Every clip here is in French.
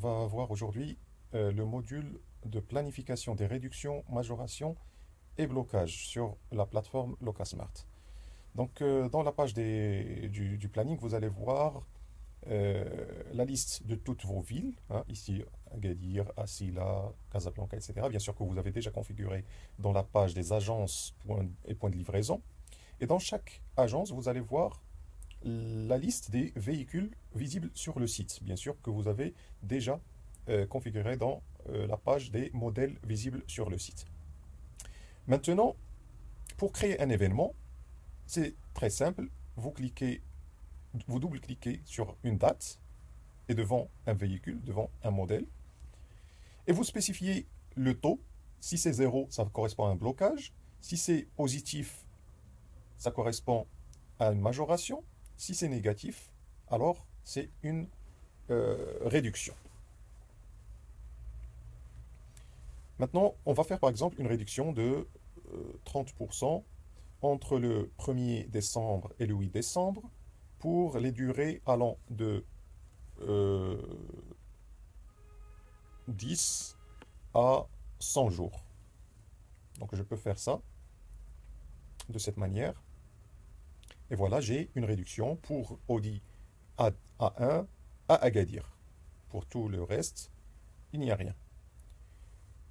va voir aujourd'hui le module de planification des réductions, majorations et blocages sur la plateforme Locasmart. Donc, dans la page du planning, vous allez voir la liste de toutes vos villes, hein, ici Agadir, Asila, Casablanca, etc. Bien sûr que vous avez déjà configuré dans la page des agences et points de livraison. Et dans chaque agence, vous allez voir la liste des véhicules visibles sur le site, bien sûr que vous avez déjà configuré dans la page des modèles visibles sur le site. Maintenant, pour créer un événement, c'est très simple. Vous double-cliquez sur une date et devant un véhicule, devant un modèle, et vous spécifiez le taux. Si c'est 0, ça correspond à un blocage. Si c'est positif, ça correspond à une majoration. Si c'est négatif, alors c'est une réduction. Maintenant, on va faire par exemple une réduction de 30% entre le 1er décembre et le 8 décembre pour les durées allant de 10 à 100 jours. Donc je peux faire ça de cette manière. Et voilà, j'ai une réduction pour Audi A1 à Agadir. Pour tout le reste, il n'y a rien.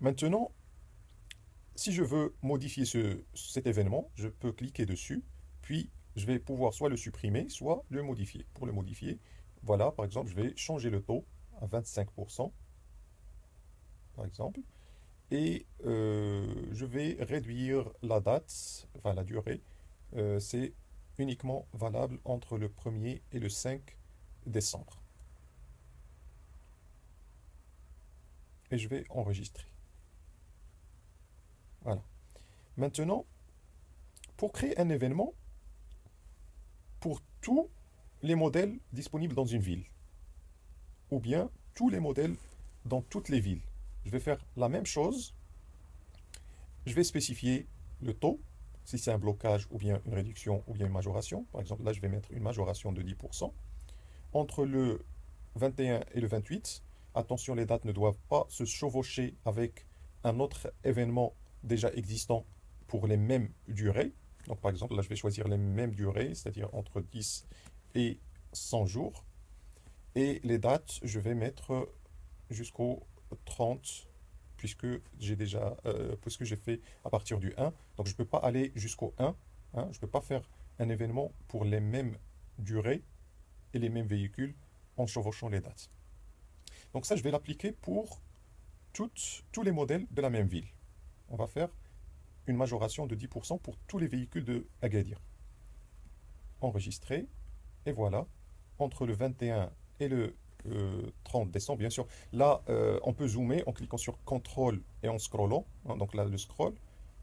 Maintenant, si je veux modifier cet événement, je peux cliquer dessus, puis je vais pouvoir soit le supprimer, soit le modifier. Pour le modifier, voilà, par exemple, je vais changer le taux à 25%, par exemple, et je vais réduire la date, enfin la durée. C'est uniquement valable entre le 1er et le 5 décembre. Et je vais enregistrer. Voilà. Maintenant, pour créer un événement, pour tous les modèles disponibles dans une ville, ou bien tous les modèles dans toutes les villes, je vais faire la même chose. Je vais spécifier le taux, si c'est un blocage ou bien une réduction ou bien une majoration. Par exemple, là, je vais mettre une majoration de 10%. Entre le 21 et le 28, attention, les dates ne doivent pas se chevaucher avec un autre événement déjà existant pour les mêmes durées. Donc, par exemple, là, je vais choisir les mêmes durées, c'est-à-dire entre 10 et 100 jours. Et les dates, je vais mettre jusqu'au 30, puisque puisque j'ai fait à partir du 1. Donc, je ne peux pas aller jusqu'au 1. Hein, je ne peux pas faire un événement pour les mêmes durées et les mêmes véhicules en chevauchant les dates. Donc ça, je vais l'appliquer pour tous les modèles de la même ville. On va faire une majoration de 10% pour tous les véhicules de Agadir. Enregistrer, et voilà, entre le 21 et le 30 décembre, bien sûr. Là, on peut zoomer en cliquant sur CTRL et en scrollant. Hein, donc là, le scroll,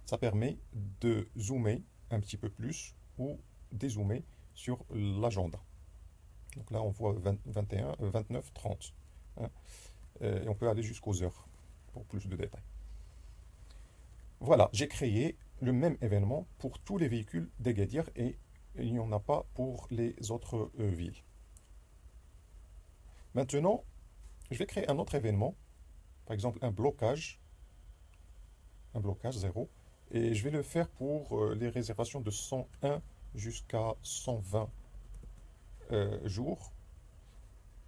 ça permet de zoomer un petit peu plus ou dézoomer sur l'agenda. Donc là, on voit 21, 29, 30. Hein, et on peut aller jusqu'aux heures pour plus de détails. Voilà, j'ai créé le même événement pour tous les véhicules d'Agadir et il n'y en a pas pour les autres villes. Maintenant, je vais créer un autre événement, par exemple un blocage 0, et je vais le faire pour les réservations de 101 jusqu'à 120 jours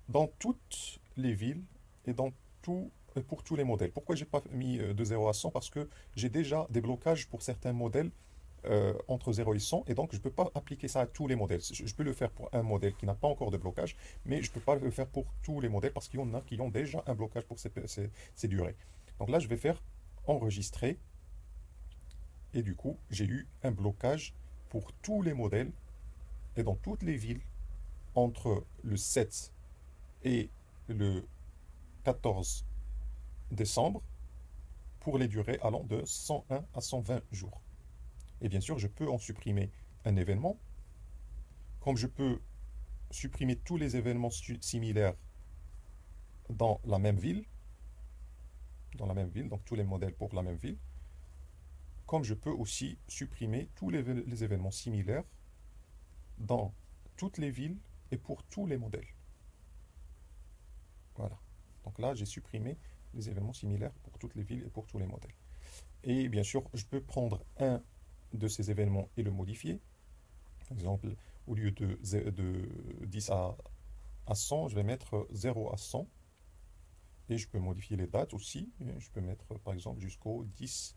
dans toutes les villes et pour tous les modèles. Pourquoi je n'ai pas mis de 0 à 100? Parce que j'ai déjà des blocages pour certains modèles entre 0 et 100, et donc je ne peux pas appliquer ça à tous les modèles. Je peux le faire pour un modèle qui n'a pas encore de blocage, mais je ne peux pas le faire pour tous les modèles parce qu'il y en a qui ont déjà un blocage pour ces durées. Donc là, je vais faire enregistrer, et du coup, j'ai eu un blocage pour tous les modèles et dans toutes les villes entre le 7 et le 14 décembre pour les durées allant de 101 à 120 jours. Et bien sûr, je peux en supprimer un événement, comme je peux supprimer tous les événements similaires dans la même ville, donc tous les modèles pour la même ville, comme je peux aussi supprimer tous les événements similaires dans toutes les villes et pour tous les modèles. Voilà. Donc là, j'ai supprimé les événements similaires pour toutes les villes et pour tous les modèles. Et bien sûr, je peux prendre un de ces événements et le modifier. Par exemple, au lieu de 10 à 100, je vais mettre 0 à 100. Et je peux modifier les dates aussi. Je peux mettre par exemple jusqu'au 10,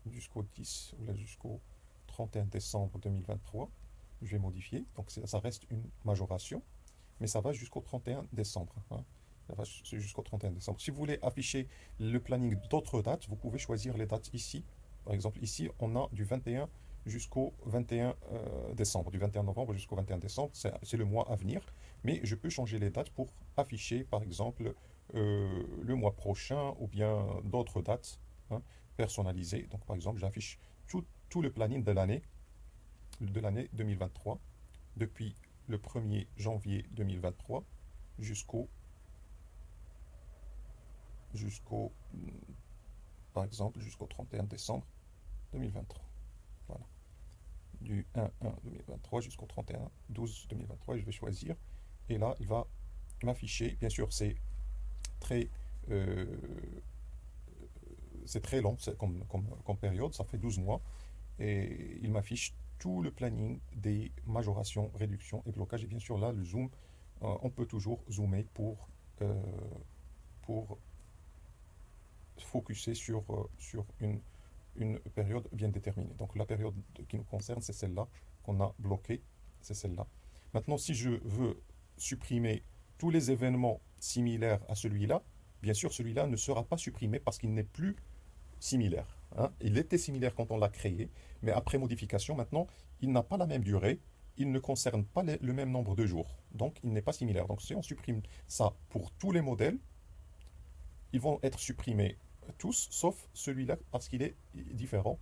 jusqu'au 10 ou là jusqu'au 31 décembre 2023. Je vais modifier. Donc ça reste une majoration, mais ça va jusqu'au 31 décembre. Hein. Ça va jusqu'au 31 décembre. Si vous voulez afficher le planning d'autres dates, vous pouvez choisir les dates ici. Par exemple, ici, on a du 21 jusqu'au 21 décembre, du 21 novembre jusqu'au 21 décembre, c'est le mois à venir. Mais je peux changer les dates pour afficher, par exemple, le mois prochain ou bien d'autres dates, hein, personnalisées. Donc, par exemple, j'affiche tout le planning de l'année 2023, depuis le 1er janvier 2023 jusqu'au, par exemple, jusqu'au 31 décembre 2023. Voilà. Du 1-1-2023 jusqu'au 31-12-2023, je vais choisir. Et là, il va m'afficher. Bien sûr, très, euh, c'est très long comme période, ça fait 12 mois. Et il m'affiche tout le planning des majorations, réductions et blocages. Et bien sûr, là, le zoom, on peut toujours zoomer pour focuser sur une période bien déterminée. Donc la période qui nous concerne, c'est celle-là qu'on a bloquée, c'est celle-là. Maintenant, si je veux supprimer tous les événements similaires à celui-là, bien sûr, celui-là ne sera pas supprimé parce qu'il n'est plus similaire. Hein. Il était similaire quand on l'a créé, mais après modification, maintenant, il n'a pas la même durée, il ne concerne pas le même nombre de jours. Donc, il n'est pas similaire. Donc, si on supprime ça pour tous les modèles, ils vont être supprimés tous, sauf celui-là, parce qu'il est différent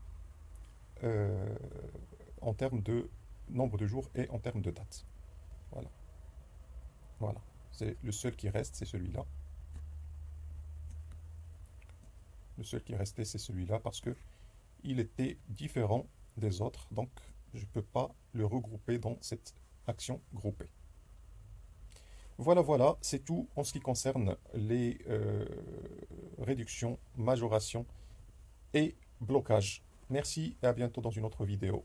euh, en termes de nombre de jours et en termes de date. Voilà. Voilà. C'est le seul qui reste, c'est celui-là. Le seul qui restait, c'est celui-là, parce que il était différent des autres, donc je ne peux pas le regrouper dans cette action groupée. Voilà, voilà, c'est tout en ce qui concerne les réductions, majorations et blocages. Merci et à bientôt dans une autre vidéo.